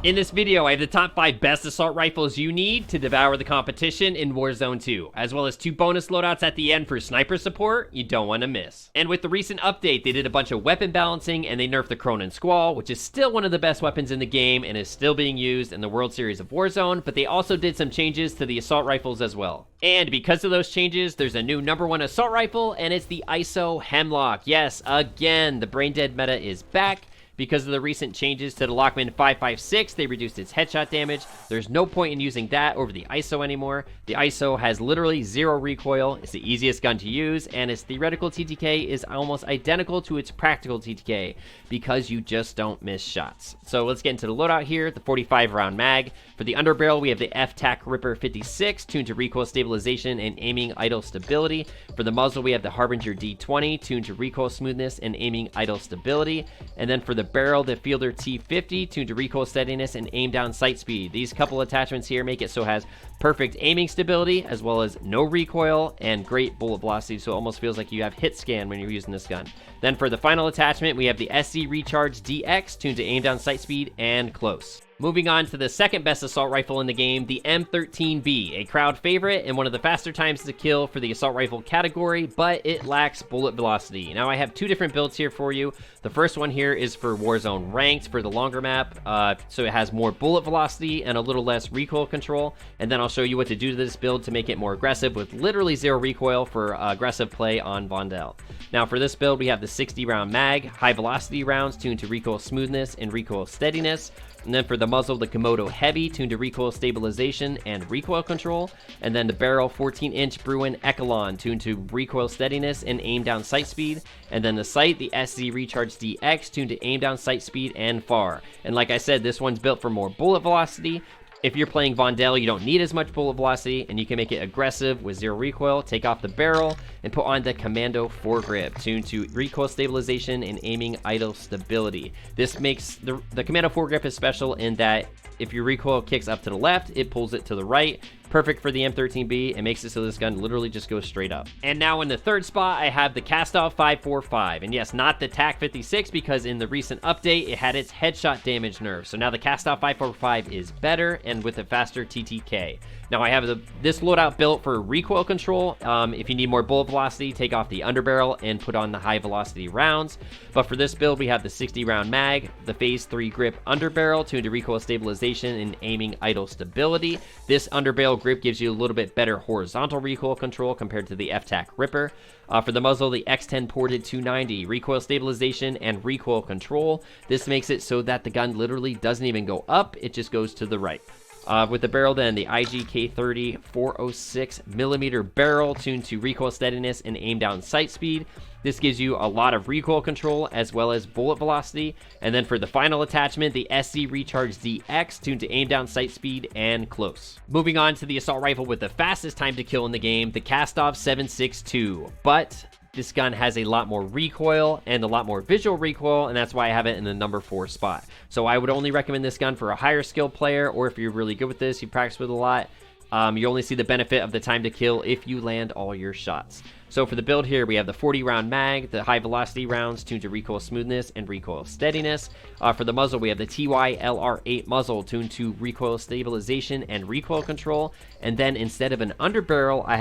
In this video, I have the top 5 best assault rifles you need to devour the competition in Warzone 2, as well as 2 bonus loadouts at the end for sniper support you don't want to miss. And with the recent update, they did a bunch of weapon balancing and they nerfed the Cronin Squall, which is still one of the best weapons in the game and is still being used in the World Series of Warzone, but they also did some changes to the assault rifles as well. And because of those changes, there's a new #1 assault rifle, and it's the ISO Hemlock. Yes, again, the brain dead meta is back. Because of the recent changes to the Lachmann 5.56, they reduced its headshot damage. There's no point in using that over the ISO anymore. The ISO has literally 0 recoil. It's the easiest gun to use, and its theoretical TTK is almost identical to its practical TTK because you just don't miss shots. So let's get into the loadout here. The 45 round mag. For the underbarrel, we have the F-Tac Ripper 56, tuned to recoil stabilization and aiming idle stability. For the muzzle, we have the Harbinger D20, tuned to recoil smoothness and aiming idle stability. And then for the barrel, the Fielder T50, tuned to recoil steadiness and aim down sight speed. These couple attachments here make it so it has perfect aiming stability, as well as no recoil and great bullet velocity, so it almost feels like you have hit scan when you're using this gun. Then for the final attachment, we have the SC Recharge DX, tuned to aim down sight speed and close. Moving on to the second best assault rifle in the game, the M13B, a crowd favorite and one of the faster times to kill for the assault rifle category, but it lacks bullet velocity. Now I have 2 different builds here for you. The first one here is for Warzone Ranked for the longer map, so it has more bullet velocity and a little less recoil control, and then I'll show you what to do to this build to make it more aggressive with literally 0 recoil for aggressive play on Vondel. Now for this build, we have the 60 round mag, high velocity rounds tuned to recoil smoothness and recoil steadiness. And then for the muzzle, the Komodo Heavy, tuned to recoil stabilization and recoil control. And then the barrel, 14-inch Bruin Echelon, tuned to recoil steadiness and aim down sight speed. And then the sight, the SZ Recharge DX, tuned to aim down sight speed and far. And like I said, this one's built for more bullet velocity. If you're playing Vondel, you don't need as much bullet velocity, and you can make it aggressive with 0 recoil. Take off the barrel and put on the Commando foregrip, tuned to recoil stabilization and aiming idle stability. This makes the Commando foregrip is special in that if your recoil kicks up to the left, it pulls it to the right. Perfect for the M13B. It makes it so this gun literally just goes straight up. And now in the third spot, I have the Kastov 545. And yes, not the TAC 56, because in the recent update, it had its headshot damage nerf. So now the Kastov 545 is better and with a faster TTK. Now I have this loadout built for recoil control. If you need more bullet velocity, take off the underbarrel and put on the high velocity rounds. But for this build, we have the 60 round mag, the phase 3 grip underbarrel, tuned to recoil stabilization and aiming idle stability. This underbarrel grip gives you a little bit better horizontal recoil control compared to the F-Tac Ripper. For the muzzle, the X10 ported 290, recoil stabilization and recoil control. This makes it so that the gun literally doesn't even go up, it just goes to the right. With the barrel then, the IGK30 406mm barrel, tuned to recoil steadiness and aim down sight speed. This gives you a lot of recoil control as well as bullet velocity. And then for the final attachment, the SC Recharge DX, tuned to aim down sight speed and close. Moving on to the assault rifle with the fastest time to kill in the game, the Kastov 7.62. But this gun has a lot more recoil and a lot more visual recoil, and that's why I have it in the #4 spot. So I would only recommend this gun for a higher skill player, or if you're really good with this, you practice with a lot. You only see the benefit of the time to kill if you land all your shots. So for the build here, we have the 40 round mag, the high velocity rounds tuned to recoil smoothness and recoil steadiness. For the muzzle, we have the TY LR8 muzzle, tuned to recoil stabilization and recoil control. And then instead of an underbarrel, I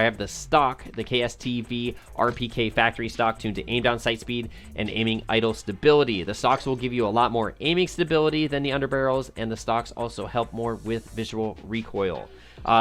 have the stock, the KSTV RPK factory stock, tuned to aim down sight speed and aiming idle stability. The stocks will give you a lot more aiming stability than the underbarrels, and the stocks also help more with visual recoil.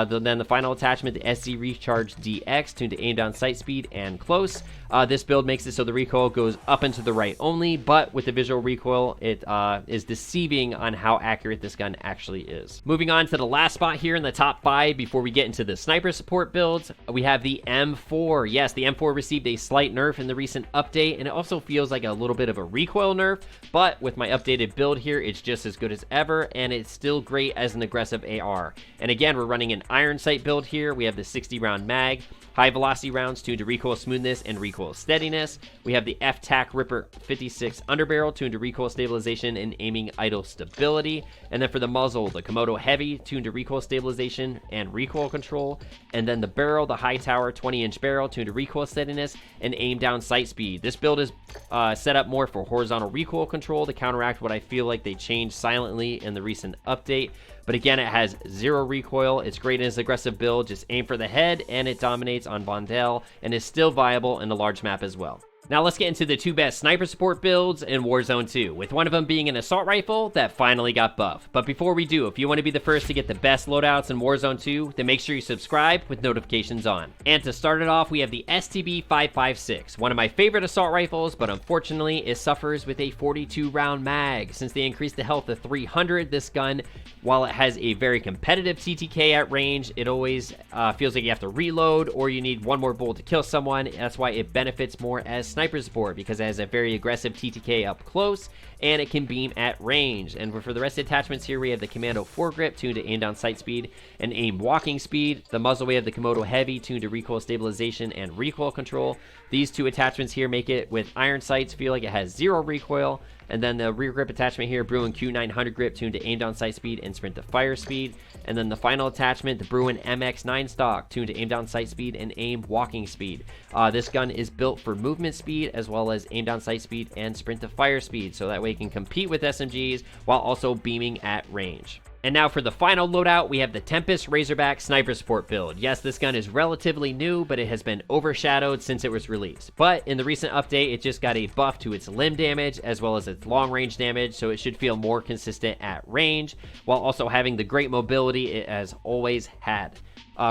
Then the final attachment, the SC Recharge DX, tuned to aim down sight speed and close. This build makes it so the recoil goes up and to the right only, but with the visual recoil, it is deceiving on how accurate this gun actually is. Moving on to the last spot here in the top 5 before we get into the sniper support builds, we have the M4. Yes, the M4 received a slight nerf in the recent update, and it also feels like a little bit of a recoil nerf, but with my updated build here, it's just as good as ever, and it's still great as an aggressive AR. And again, we're running running an iron sight build here. We have the 60 round mag, high velocity rounds tuned to recoil smoothness and recoil steadiness. We have the F-Tac Ripper 56 underbarrel tuned to recoil stabilization and aiming idle stability. And then for the muzzle, the Komodo Heavy tuned to recoil stabilization and recoil control. And then the barrel, the High Tower 20-inch barrel tuned to recoil steadiness and aim down sight speed. This build is set up more for horizontal recoil control to counteract what I feel like they changed silently in the recent update. But again, it has 0 recoil. It's great in its aggressive build. Just aim for the head, and it dominates on Vondel, and is still viable in the large map as well. Now let's get into the 2 best sniper support builds in Warzone 2, with one of them being an assault rifle that finally got buffed. But before we do, if you want to be the first to get the best loadouts in Warzone 2, then make sure you subscribe with notifications on. And to start it off, we have the STB-556, one of my favorite assault rifles, but unfortunately it suffers with a 42 round mag. Since they increased the health to 300, this gun, while it has a very competitive TTK at range, it always feels like you have to reload or you need one more bullet to kill someone. That's why it benefits more as sniper support, because it has a very aggressive TTK up close and it can beam at range. And for the rest of the attachments here, we have the Commando foregrip tuned to aim down sight speed and aim walking speed. The muzzle, we have the Komodo Heavy tuned to recoil stabilization and recoil control. These 2 attachments here make it, with iron sights, feel like it has 0 recoil. And then the rear grip attachment here, Bruin Q900 grip tuned to aim down sight speed and sprint to fire speed. And then the final attachment, the Bruin MX9 stock tuned to aim down sight speed and aim walking speed. This gun is built for movement speed as well as aim down sight speed and sprint to fire speed, so that way it can compete with SMGs while also beaming at range. And now for the final loadout, we have the Tempest Razorback Sniper Support build. Yes, this gun is relatively new, but it has been overshadowed since it was released. But in the recent update, it just got a buff to its limb damage as well as its long range damage, so it should feel more consistent at range, while also having the great mobility it has always had.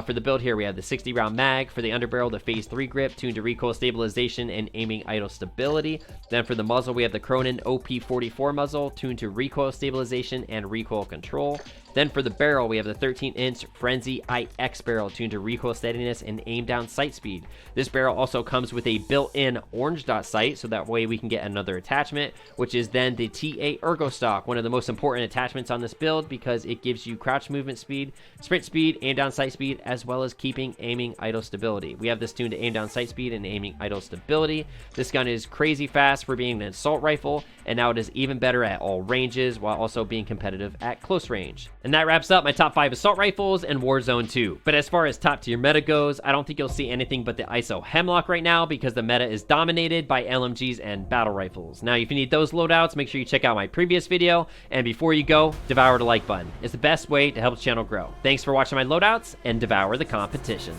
For the build here, we have the 60 round mag. For the underbarrel, the phase 3 grip tuned to recoil stabilization and aiming idle stability. Then for the muzzle, we have the Cronin OP44 muzzle tuned to recoil stabilization and recoil control. Then for the barrel, we have the 13-inch Frenzy IX barrel tuned to recoil steadiness and aim down sight speed. This barrel also comes with a built-in orange dot sight, so that way we can get another attachment, which is then the TA Ergo stock, one of the most important attachments on this build because it gives you crouch movement speed, sprint speed, aim down sight speed, as well as keeping aiming idle stability. We have this tuned to aim down sight speed and aiming idle stability. This gun is crazy fast for being an assault rifle, and now it is even better at all ranges while also being competitive at close range. And that wraps up my top 5 assault rifles in Warzone 2. But as far as top tier meta goes, I don't think you'll see anything but the ISO Hemlock right now, because the meta is dominated by LMGs and battle rifles. Now, if you need those loadouts, make sure you check out my previous video. And before you go, devour the like button. It's the best way to help the channel grow. Thanks for watching my loadouts, and devour the competition.